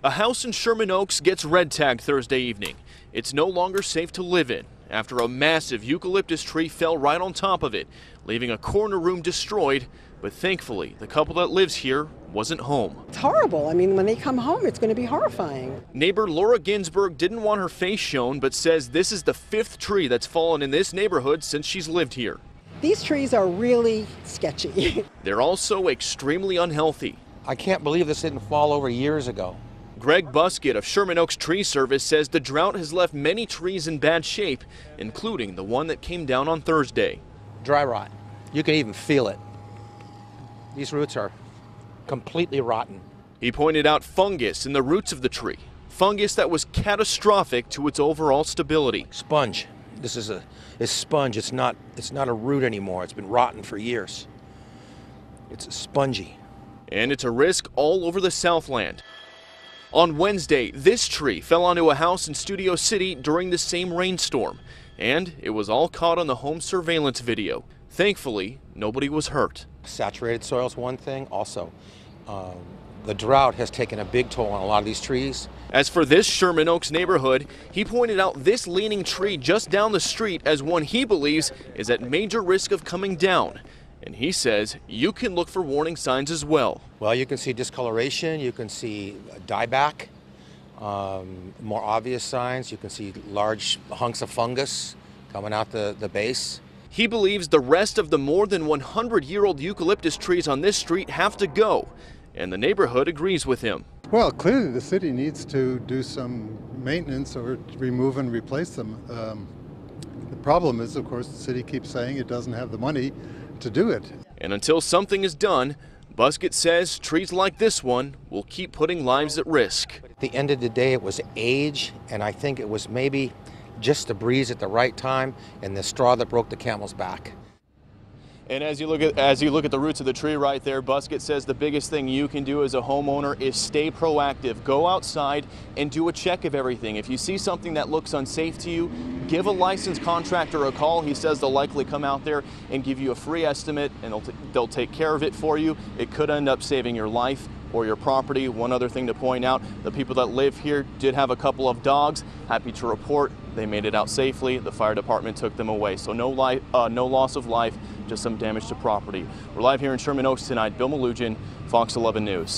A house in Sherman Oaks gets red tagged Thursday evening. It's no longer safe to live in after a massive eucalyptus tree fell right on top of it, leaving a corner room destroyed. But thankfully, the couple that lives here wasn't home. It's horrible. I mean, when they come home, it's going to be horrifying. Neighbor Laura Ginsburg didn't want her face shown, but says this is the 5th tree that's fallen in this neighborhood since she's lived here. These trees are really sketchy. They're also extremely unhealthy. I can't believe this didn't fall over years ago. Greg Buskett of Sherman Oaks Tree Service says the drought has left many trees in bad shape, including the one that came down on Thursday. Dry rot. You can even feel it. These roots are completely rotten. He pointed out fungus in the roots of the tree, fungus that was catastrophic to its overall stability. Sponge. This is a sponge. It's not a root anymore. It's been rotten for years. It's spongy. And it's a risk all over the Southland. On Wednesday, this tree fell onto a house in Studio City during the same rainstorm, and it was all caught on the home surveillance video. Thankfully, nobody was hurt. Saturated soil is one thing. Also, the drought has taken a big toll on a lot of these trees. As for this Sherman Oaks neighborhood, he pointed out this leaning tree just down the street as one he believes is at major risk of coming down. And he says you can look for warning signs as well. Well, you can see discoloration, you can see dieback, more obvious signs. You can see large hunks of fungus coming out the base. He believes the rest of the more than 100-year-old eucalyptus trees on this street have to go, and the neighborhood agrees with him. Well, clearly the city needs to do some maintenance or remove and replace them. The problem is, of course, the city keeps saying it doesn't have the money to do it. And until something is done, Buskett says trees like this one will keep putting lives at risk. At the end of the day, it was age, and I think it was maybe just the breeze at the right time and the straw that broke the camel's back. And as you look at the roots of the tree right there, Buskett says the biggest thing you can do as a homeowner is stay proactive. Go outside and do a check of everything. If you see something that looks unsafe to you, give a licensed contractor a call. He says they'll likely come out there and give you a free estimate, and they'll take care of it for you. It could end up saving your life or your property. One other thing to point out, the people that live here did have a couple of dogs. Happy to report they made it out safely. The fire department took them away. So no loss of life, just some damage to property. We're live here in Sherman Oaks tonight. Bill Malugin, Fox 11 News.